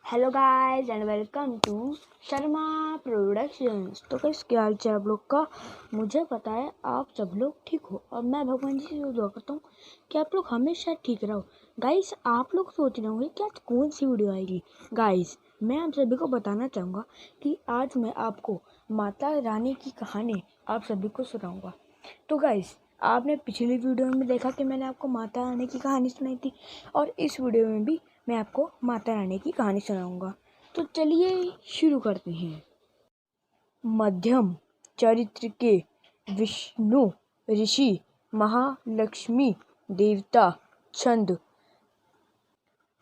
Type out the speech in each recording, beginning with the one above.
Hello guys and welcome to Sharma productions. तो guys क्या हाल चाल आप लोग का। मुझे पता है आप सब लोग ठीक हो और मैं भगवान जी से दुआ करता हूँ कि आप लोग हमेशा ठीक रहो। गाइस आप लोग सोच रहे होंगे कि आज कौन सी वीडियो आएगी। गाइस मैं आप सभी को बताना चाहूँगा कि आज मैं आपको माता रानी की कहानी आप सभी को सुनाऊँगा। तो गाइस आपने पिछली वीडियो में देखा कि मैंने आपको माता रानी की कहानी सुनाई थी और इस वीडियो में भी मैं आपको माता रानी की कहानी सुनाऊंगा। तो चलिए शुरू करते हैं। मध्यम चरित्र के विष्णु ऋषि, महालक्ष्मी देवता, छंद,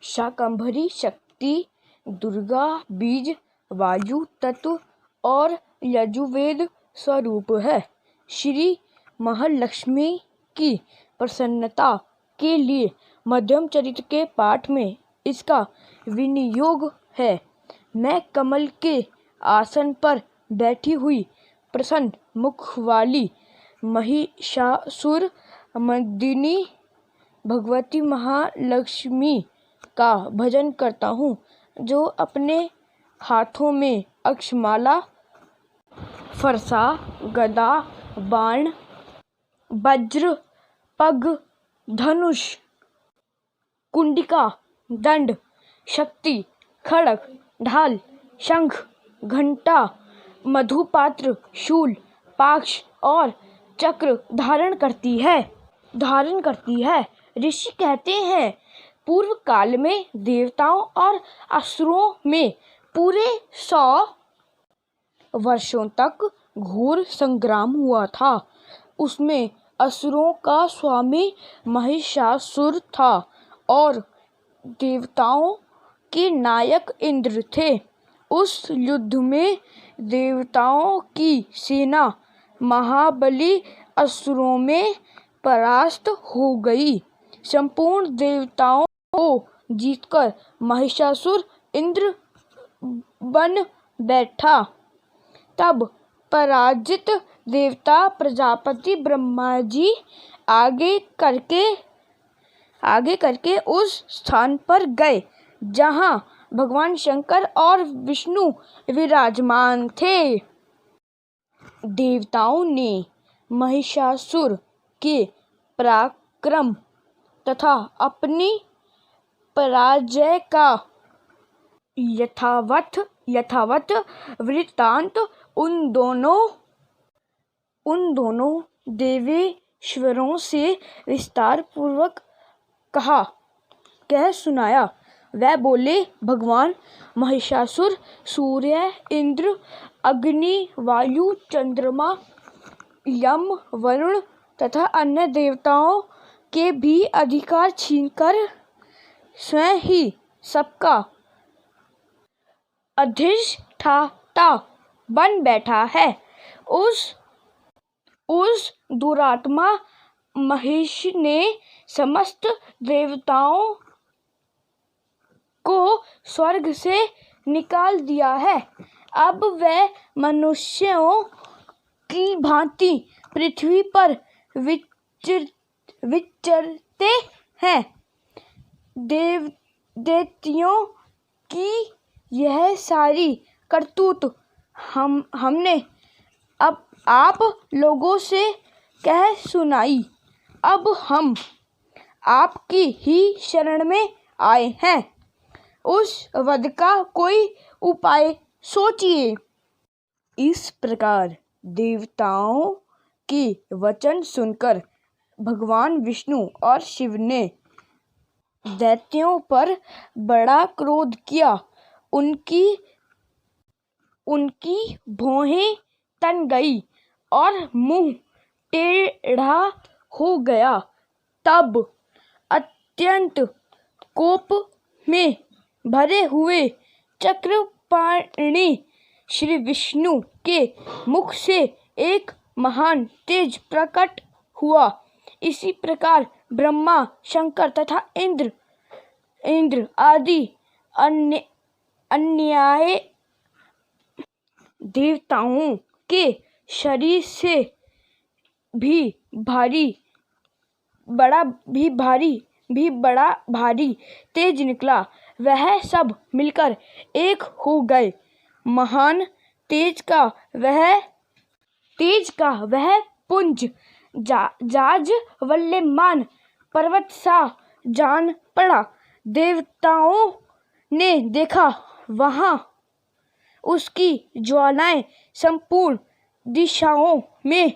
शाकंभरी शक्ति, दुर्गा बीज, वायु तत्व और यजुर्वेद स्वरूप है। श्री महालक्ष्मी की प्रसन्नता के लिए मध्यम चरित्र के पाठ में इसका विनियोग है। मैं कमल के आसन पर बैठी हुई प्रसन्न मुख वाली महिषासुर मर्दिनी भगवती महालक्ष्मी का भजन करता हूँ, जो अपने हाथों में अक्षमाला, फरसा, गदा, बाण, वज्र, पग, धनुष, कुंडिका, दंड, शक्ति, खड़ग, ढाल, शंख, घंटा, मधुपात्र, शूल, पाश और चक्र धारण करती है। ऋषि कहते हैं पूर्व काल में देवताओं और असुरों में पूरे 100 वर्षों तक घोर संग्राम हुआ था। उसमें असुरों का स्वामी महिषासुर था और देवताओं के नायक इंद्र थे। उस युद्ध में देवताओं की सेना महाबली असुरों में परास्त हो गई। संपूर्ण देवताओं को जीतकर महिषासुर इंद्र बन बैठा। तब पराजित देवता प्रजापति ब्रह्मा जी आगे करके उस स्थान पर गए जहां भगवान शंकर और विष्णु विराजमान थे। देवताओं ने महिषासुर के पराक्रम तथा अपनी पराजय का यथावत वृत्तांत उन दोनों देवेश्वरों से विस्तार पूर्वक कह सुनाया। वह बोले, भगवान महिषासुर सूर्य, इंद्र, अग्नि, वायु, चंद्रमा, यम, वरुण तथा अन्य देवताओं के भी अधिकार छीनकर स्वयं ही सबका अधिष्ठाता बन बैठा है। उस दुरात्मा महिष ने समस्त देवताओं को स्वर्ग से निकाल दिया है। अब वह मनुष्यों की भांति पृथ्वी पर विचरते हैं। दैत्यों की यह सारी करतूत हमने अब आप लोगों से कह सुनाई। अब हम आपकी ही शरण में आए हैं। उस वध का कोई उपाय सोचिए। इस प्रकार देवताओं के वचन सुनकर भगवान विष्णु और शिव ने दैत्यों पर बड़ा क्रोध किया। उनकी भौहें तन गई और मुंह टेढ़ा हो गया। तब अत्यंत कोप में भरे हुए चक्रपाणि श्री विष्णु के मुख से एक महान तेज प्रकट हुआ। इसी प्रकार ब्रह्मा, शंकर तथा इंद्र आदि अन्य देवताओं के शरीर से भी बड़ा भारी तेज निकला। वह सब मिलकर एक हो गए। महान तेज का वह पुंज जाज्वल्यमान पर्वत सा जान पड़ा। देवताओं ने देखा, वहां उसकी ज्वालाएं संपूर्ण दिशाओं में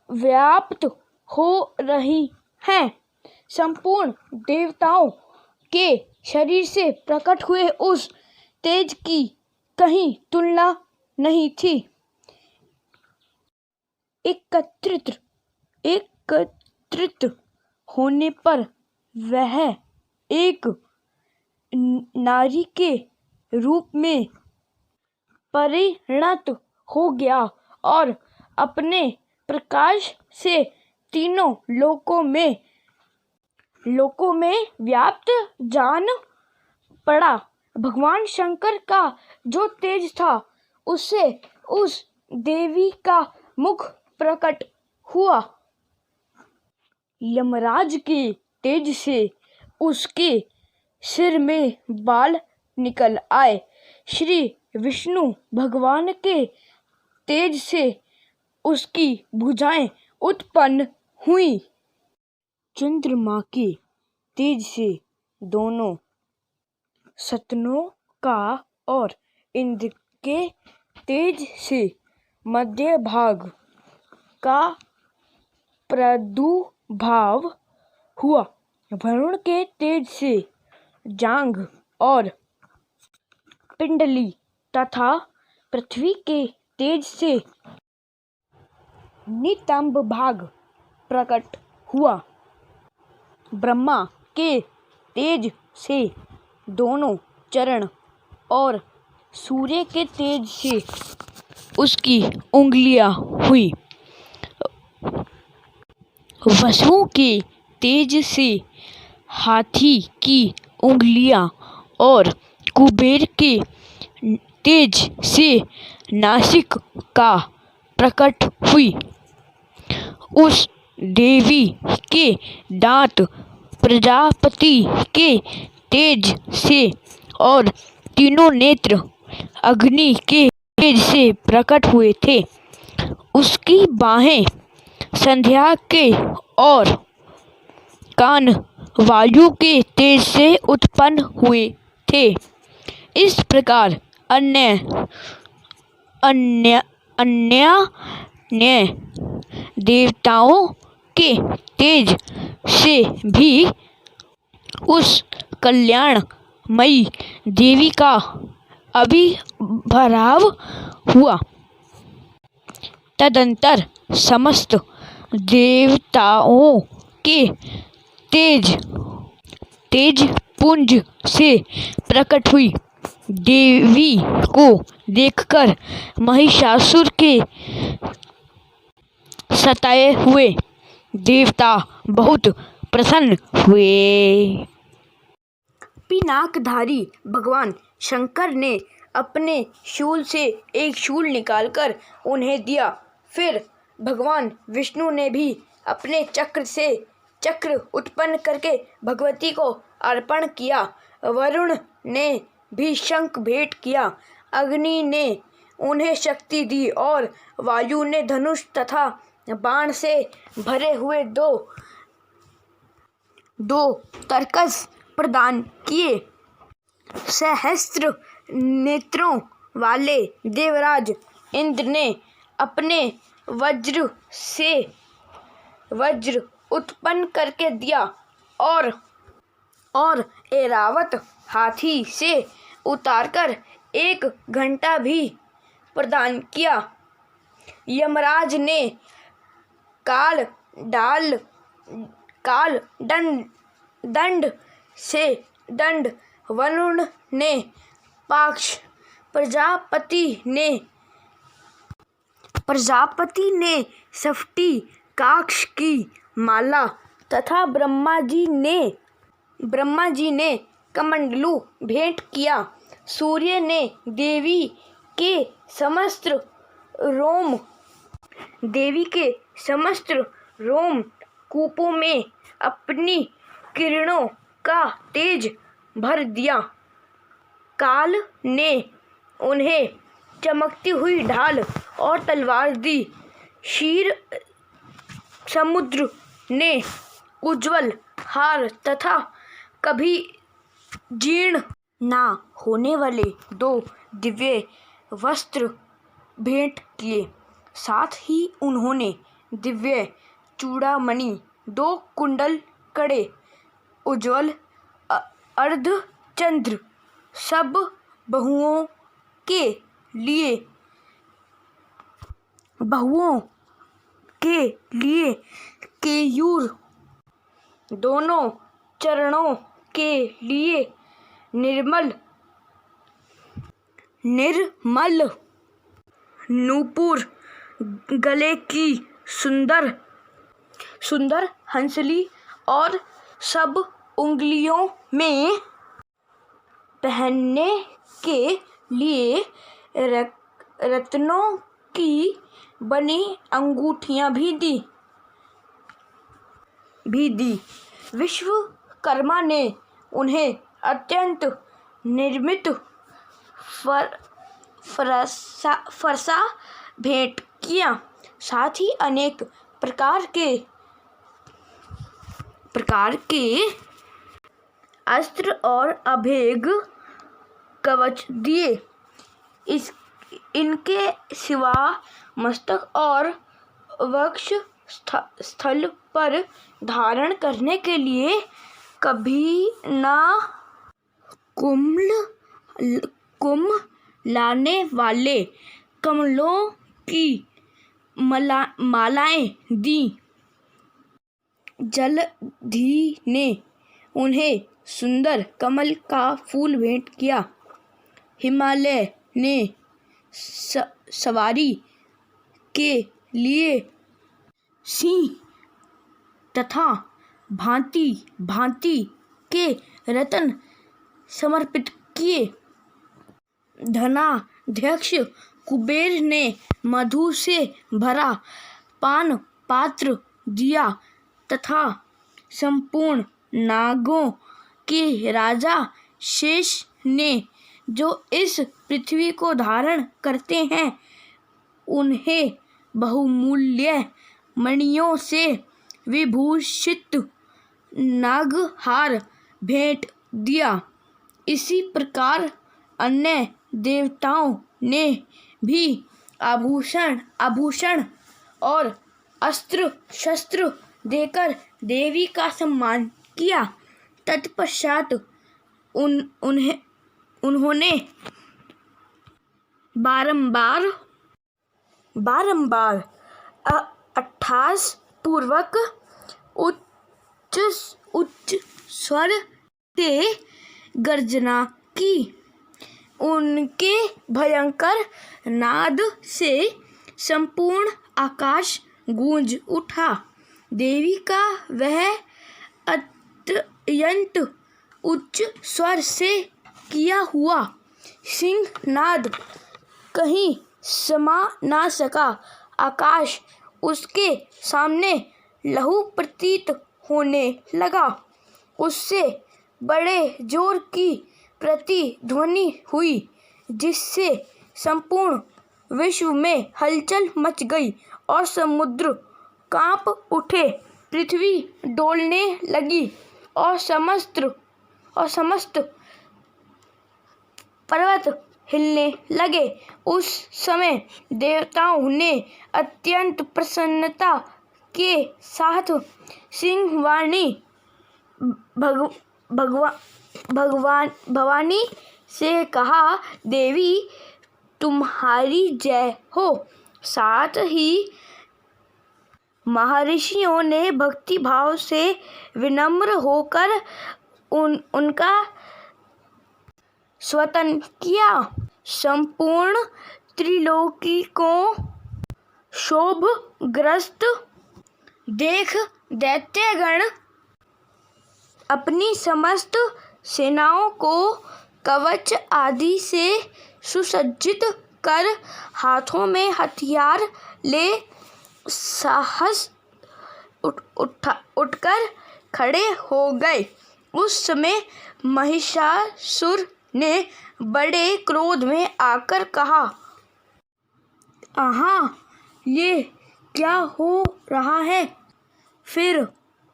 व्याप्त हो रही हैं। संपूर्ण देवताओं के शरीर से प्रकट हुए उस तेज की कहीं तुलना नहीं थी। एकत्रित होने पर वह एक नारी के रूप में परिणत हो गया और अपने प्रकाश से तीनों लोकों में व्याप्त जान पड़ा। भगवान शंकर का जो तेज था, उससे उस देवी का मुख प्रकट हुआ। यमराज के तेज से उसके सिर में बाल निकल आए। श्री विष्णु भगवान के तेज से उसकी भुजाएं उत्पन्न हुई। चंद्रमा के तेज से दोनों सतनों का और इंद्र के तेज से मध्य भाग का प्रादुर्भाव हुआ। वरुण के तेज से जांघ और पिंडली तथा पृथ्वी के तेज से नितंब भाग प्रकट हुआ। ब्रह्मा के तेज से दोनों चरण और सूर्य के तेज से उसकी उंगलियां हुई। वसु के तेज से हाथी की उंगलियां और कुबेर के तेज से नासिका प्रकट हुई। उस देवी के दांत प्रजापति के तेज से और तीनों नेत्र अग्नि के तेज से प्रकट हुए थे। उसकी बाहें संध्या के और कान वायु के तेज से उत्पन्न हुए थे। इस प्रकार अन्य देवताओं के तेज से भी उस कल्याणमयी देवी का आविर्भाव हुआ। तदंतर समस्त देवताओं के तेज पुंज से प्रकट हुई देवी को देखकर महिषासुर के सताए हुए देवता बहुत प्रसन्न हुए। पिनाकधारी भगवान शंकर ने अपने शूल से एक शूल निकालकर उन्हें दिया। फिर भगवान विष्णु ने भी अपने चक्र से चक्र उत्पन्न करके भगवती को अर्पण किया। वरुण ने भी शंख भेंट किया। अग्नि ने उन्हें शक्ति दी और वायु ने धनुष तथा बाण से भरे हुए दो तरकस प्रदान किए। सहस्त्र नेत्रों वाले देवराज इंद्र ने अपने वज्र से वज्र उत्पन्न करके दिया और ऐरावत हाथी से उतारकर 1 घंटा भी प्रदान किया। यमराज ने काल दंड से दंड, वरुण ने पाश, प्रजापति ने सफ्टी काक्ष की माला तथा ब्रह्मा जी ने कमंडलू भेंट किया। सूर्य ने देवी के समस्त रोम कूपों में अपनी किरणों का तेज भर दिया। काल ने उन्हें चमकती हुई ढाल और तलवार दी। क्षीर समुद्र ने उज्ज्वल हार तथा कभी जीर्ण ना होने वाले 2 दिव्य वस्त्र भेंट किए। साथ ही उन्होंने दिव्य चूड़ामणि, 2 कुंडल, कड़े, उज्ज्वल अर्धचंद्र, सब बहुओं के लिए केयूर, दोनों चरणों के लिए निर्मल नूपुर, गले की सुंदर हंसली और सब उंगलियों में पहनने के लिए रत्नों की बनी अंगूठियां भी दी। विश्वकर्मा ने उन्हें अत्यंत निर्मित फरसा भेंट किया। साथ ही अनेक प्रकार के अस्त्र और अभेद कवच दिए। इनके सिवा मस्तक और वक्ष स्थल पर धारण करने के लिए कभी न कुम लाने वाले कमलों की मालाएं दी। जलधि ने उन्हें सुंदर कमल का फूल भेंट किया। हिमालय ने सवारी के लिए सिंह तथा भांति भांति के रत्न समर्पित किए। धनाध्यक्ष कुबेर ने मधु से भरा पान पात्र दिया तथा संपूर्ण नागों के राजा शेष ने, जो इस पृथ्वी को धारण करते हैं, उन्हें बहुमूल्य मणियों से विभूषित नागहार भेंट दिया। इसी प्रकार अन्य देवताओं ने भी आभूषण और अस्त्र शस्त्र देकर देवी का सम्मान किया। तत्पश्चात उन्होंने बारंबार अट्टहास पूर्वक उच्च स्वर से गर्जना की। उनके भयंकर नाद से संपूर्ण आकाश गूंज उठा। देवी का वह अत्यंत उच्च स्वर से किया हुआ सिंहनाद कहीं समा ना सका। आकाश उसके सामने लहू प्रतीत होने लगा। उससे बड़े जोर की प्रतिध्वनि हुई, जिससे संपूर्ण विश्व में हलचल मच गई और समुद्र कांप उठे, पृथ्वी डोलने लगी और समस्त पर्वत हिलने लगे। उस समय देवताओं ने अत्यंत प्रसन्नता के साथ सिंहवाणी भवानी से कहा, देवी तुम्हारी जय हो। साथ ही महर्षियों ने भक्ति भाव से विनम्र होकर उनका स्तवन किया। संपूर्ण त्रिलोकी को क्षोभग्रस्त देख दैत्यगण अपनी समस्त सेनाओं को कवच आदि से सुसज्जित कर हाथों में हथियार ले साहस उठकर खड़े हो गए। उस समय महिषासुर ने बड़े क्रोध में आकर कहा, आहा, ये क्या हो रहा है? फिर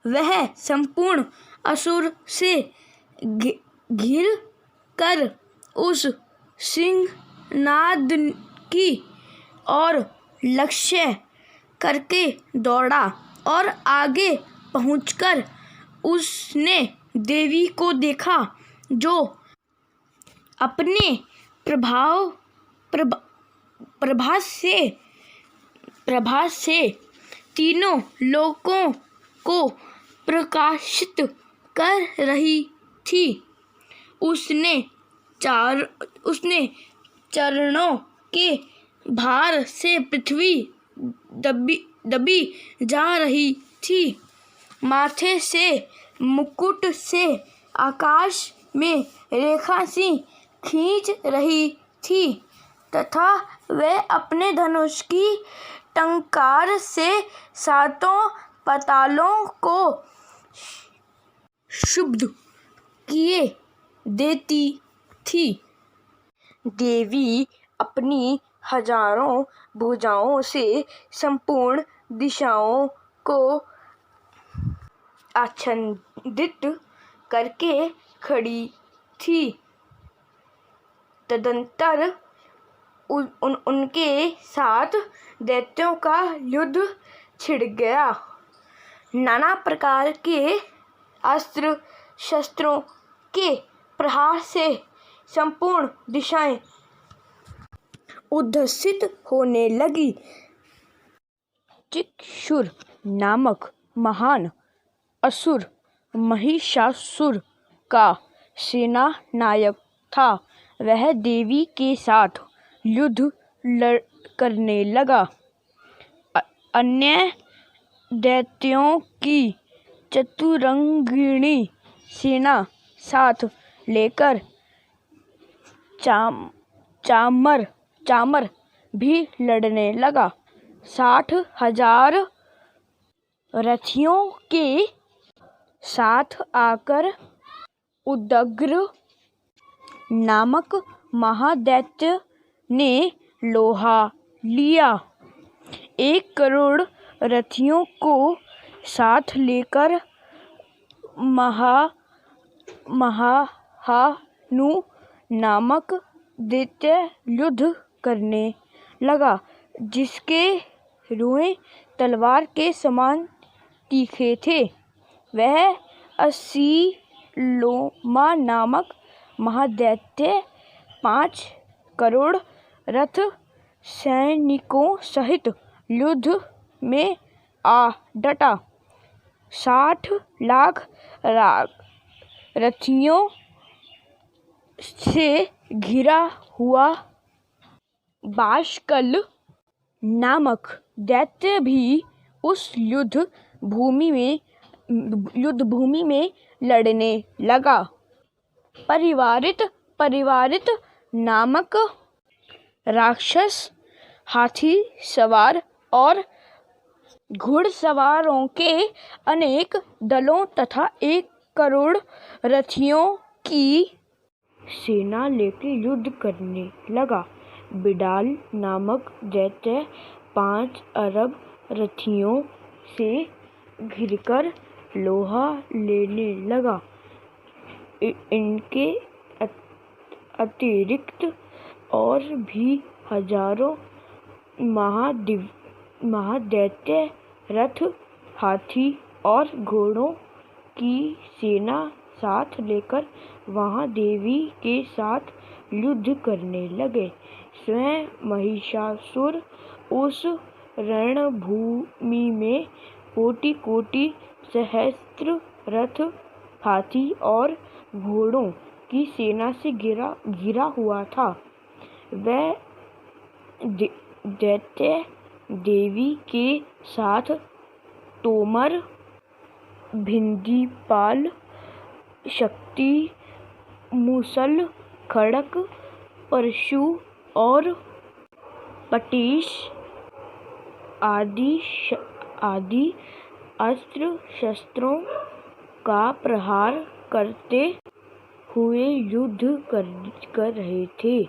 वह संपूर्ण असुर से घिर कर उस सिंहनाद की ओर लक्ष्य करके दौड़ा और आगे पहुंचकर उसने देवी को देखा, जो अपने प्रभा से तीनों लोकों को प्रकाशित कर रही थी। उसने चरणों के भार से पृथ्वी दबी जा रही थी। माथे से मुकुट से आकाश में रेखा सी खींच रही थी तथा वह अपने धनुष की टंकार से सातों पातालों को क्षुब्ध किए देती थी। देवी अपनी हजारों भुजाओं से संपूर्ण दिशाओं को आच्छादित करके खड़ी थी। तदंतर उनके साथ दैत्यों का युद्ध छिड़ गया। नाना प्रकार के अस्त्र शस्त्रों के प्रहार से संपूर्ण दिशाएं उद्दसित होने लगी। चिक्षुर नामक महान असुर महिषासुर का सेना नायक था। वह देवी के साथ युद्ध करने लगा। अन्य दैत्यों की चतुरंगिणी सेना साथ लेकर चामर भी लड़ने लगा। 60,000 रथियों के साथ आकर उदग्र नामक महादैत्य ने लोहा लिया। 1 करोड़ रथियों को साथ लेकर महाहानु नामक दैत्य युद्ध करने लगा, जिसके रुएं तलवार के समान तीखे थे। वह असीलोमा नामक महादैत्य 5 करोड़ रथ सैनिकों सहित युद्ध में आ डटा। 60 लाख रथियों से घिरा हुआ बाष्कल नामक दैत्य भी उस युद्ध भूमि में लड़ने लगा। परिवारित नामक राक्षस हाथी सवार और घुड़सवारों के अनेक दलों तथा 1 करोड़ रथियों की सेना लेकर युद्ध करने लगा। बिडाल नामक दैत्य 5 अरब रथियों से घिरकर लोहा लेने लगा। इनके अतिरिक्त और भी हजारों महादैत्य रथ, हाथी और घोड़ों की सेना साथ लेकर वहां देवी के साथ युद्ध करने लगे। स्वयं महिषासुर उस रणभूमि में कोटि सहस्त्र रथ, हाथी और घोड़ों की सेना से घिरा हुआ था। वह दैत्य देवी के साथ तोमर, भिंदीपाल, शक्ति, मूसल, खड़क, परशु और पटीश आदि अस्त्र शस्त्रों का प्रहार करते हुए युद्ध कर रहे थे।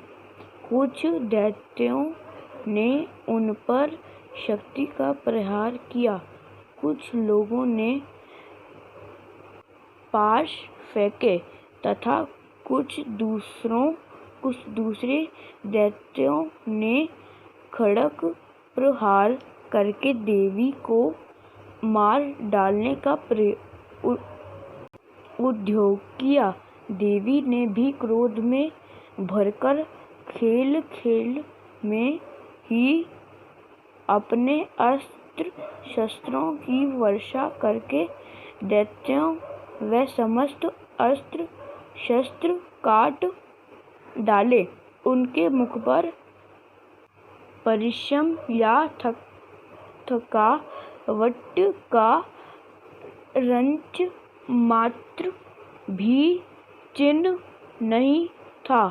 कुछ दैत्यों ने उन पर शक्ति का प्रहार किया, कुछ लोगों ने पाश फेंके तथा कुछ दूसरे दैत्यों ने खड़ग प्रहार करके देवी को मार डालने का उद्योग किया। देवी ने भी क्रोध में भरकर खेल में ही अपने अस्त्र शस्त्रों की वर्षा करके दैत्यों व समस्त अस्त्र शस्त्र काट डाले। उनके मुख पर परिश्रम या थकावट का रंच मात्र भी चिन्ह नहीं था।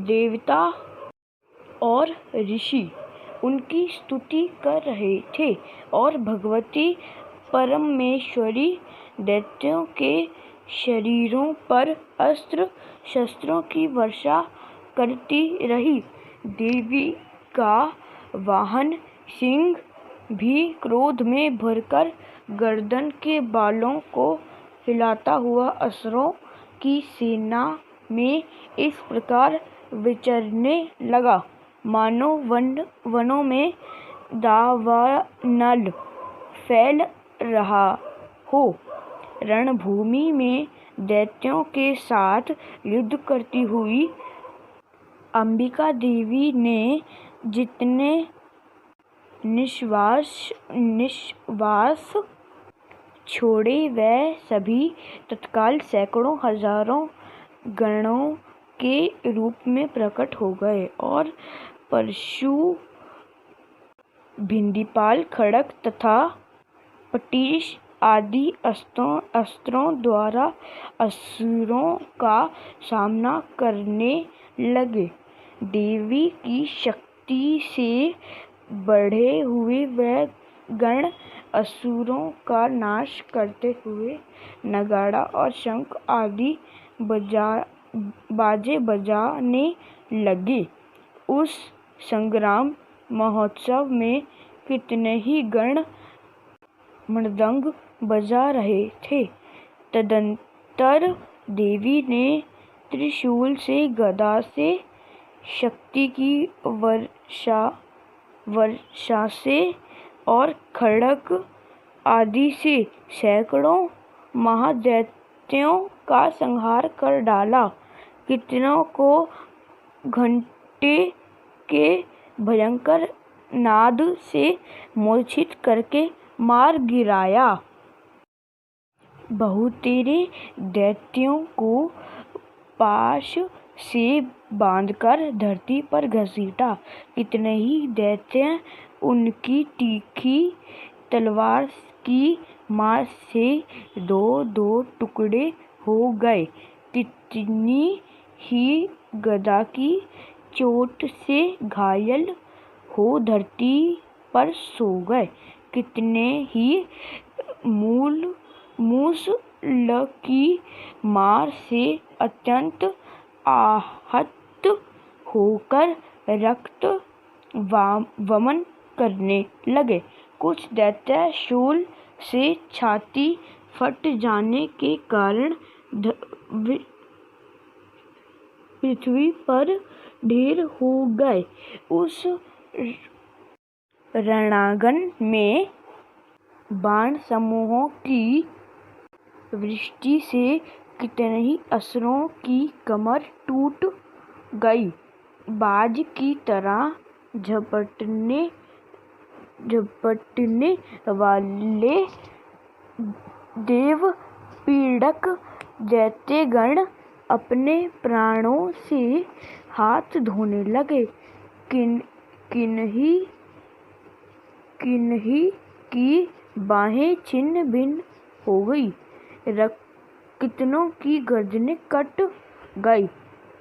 देवता और ऋषि उनकी स्तुति कर रहे थे और भगवती परमेश्वरी दैत्यों के शरीरों पर अस्त्र शस्त्रों की वर्षा करती रही। देवी का वाहन सिंह भी क्रोध में भरकर गर्दन के बालों को हिलाता हुआ असुरों की सेना में इस प्रकार विचरने लगा, मानो वनों में दावानल फैल रहा हो। रणभूमि में दैत्यों के साथ युद्ध करती हुई अंबिका देवी ने जितने निश्वास छोड़े वह सभी तत्काल सैकड़ों हजारों गणों के रूप में प्रकट हो गए और परशु, भिंडीपाल, खड़ग तथा पटीश आदि अस्त्रों द्वारा असुरों का सामना करने लगे। देवी की शक्ति से बढ़े हुए वह गण असुरों का नाश करते हुए नगाड़ा और शंख आदि बाजे बजाने लगे। उस संग्राम महोत्सव में कितने ही गण मृदंग बजा रहे थे। तदंतर देवी ने त्रिशूल से, गदा से, शक्ति की वर्षा से और खड्ग आदि से सैकड़ों महादैत्यों का संहार कर डाला। कितनों को घंटे के भयंकर नाद से मूर्छित करके मार गिराया। बहुतेरे दैत्यों को पाश से बांधकर धरती पर घसीटा। कितने ही दैत्य उनकी तीखी तलवार की मार से दो दो टुकड़े हो गए। कितनी ही गदा की चोट से घायल हो धरती पर सो गए। कितने ही मूस की मार से अत्यंत आहत होकर रक्त वमन करने लगे। कुछ दैत्य शूल से छाती फट जाने के कारण पृथ्वी पर ढेर हो गए। उस रणांगन में बाण समूहों की वृष्टि से कितने ही असुरों की कमर टूट गई। बाज की तरह झपटने वाले देव पीड़क दैत्यगण अपने प्राणों से हाथ धोने लगे। किन्ही की बाहें छिन्न भिन्न हो गई। कितनों की गर्दनें कट गई।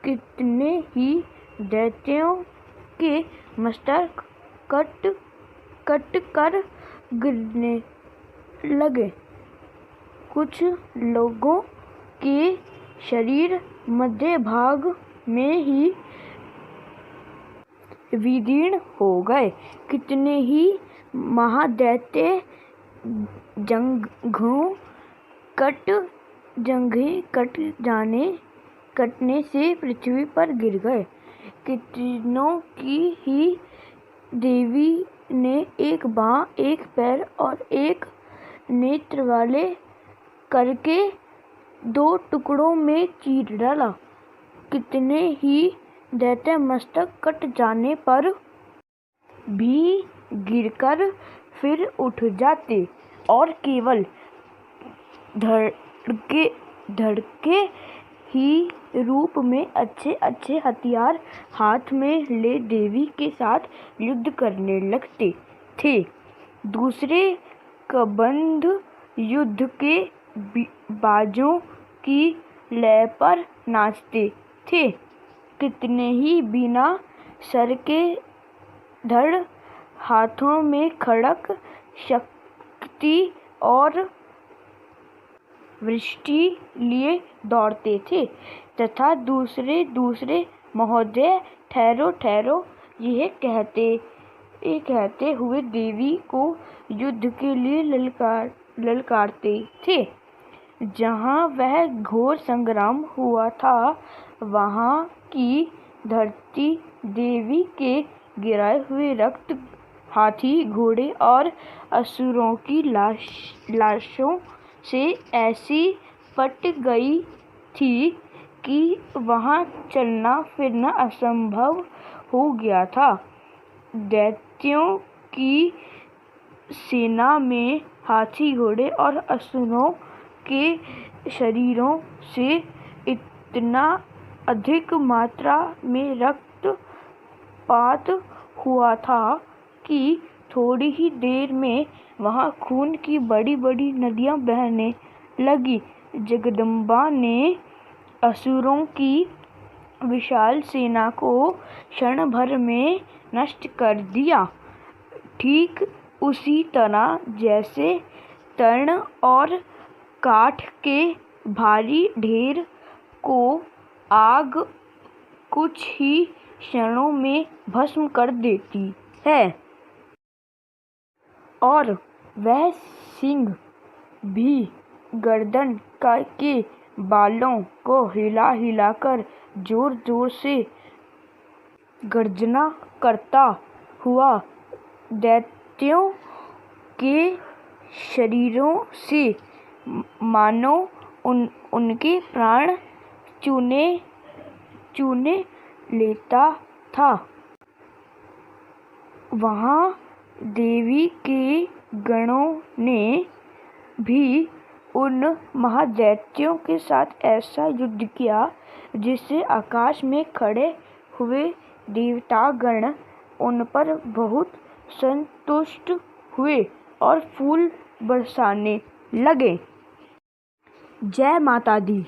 कितने ही दैत्यों के मस्तक कट कर गिरने लगे। कुछ लोगों के शरीर मध्य भाग में ही विदीर्ण हो गए। कितने ही महादैत्य जंघों कटने से पृथ्वी पर गिर गए। कितनों की ही देवी ने एक बाँह, एक पैर और एक नेत्र वाले करके 2 टुकड़ों में चीर डाला। कितने ही दैत्य मस्तक कट जाने पर भी गिरकर फिर उठ जाते और केवल धड़के ही रूप में अच्छे अच्छे हथियार हाथ में ले देवी के साथ युद्ध करने लगते थे। दूसरे कबंध युद्ध के बाजों की लय पर नाचते थे। कितने ही बिना सर के धड़ हाथों में खड़ग, शक्ति और वृष्टि लिए दौड़ते थे तथा दूसरे महोदय ठहरो ठहरो यह कहते हुए देवी को युद्ध के लिए ललकारते थे। जहाँ वह घोर संग्राम हुआ था वहाँ की धरती देवी के गिराए हुए रक्त, हाथी, घोड़े और असुरों की लाशों से ऐसी पट गई थी कि वहाँ चलना फिरना असंभव हो गया था। दैत्यों की सेना में हाथी, घोड़े और असुरों के शरीरों से इतना अधिक मात्रा में रक्तपात हुआ था कि थोड़ी ही देर में वहाँ खून की बड़ी बड़ी नदियाँ बहने लगी। जगदम्बा ने असुरों की विशाल सेना को क्षण भर में नष्ट कर दिया। ठीक उसी तरह जैसे तर्ण और काठ के भारी ढेर को आग कुछ ही क्षणों में भस्म कर देती है और वह सिंह भी गर्दन के बालों को हिला हिलाकर जोर जोर से गर्जना करता हुआ दैत्यों के शरीरों से मानो उनके प्राण चूने लेता था। वहाँ देवी के गणों ने भी उन महादैत्यों के साथ ऐसा युद्ध किया जिससे आकाश में खड़े हुए देवतागण उन पर बहुत संतुष्ट हुए और फूल बरसाने लगे। जय माता दी।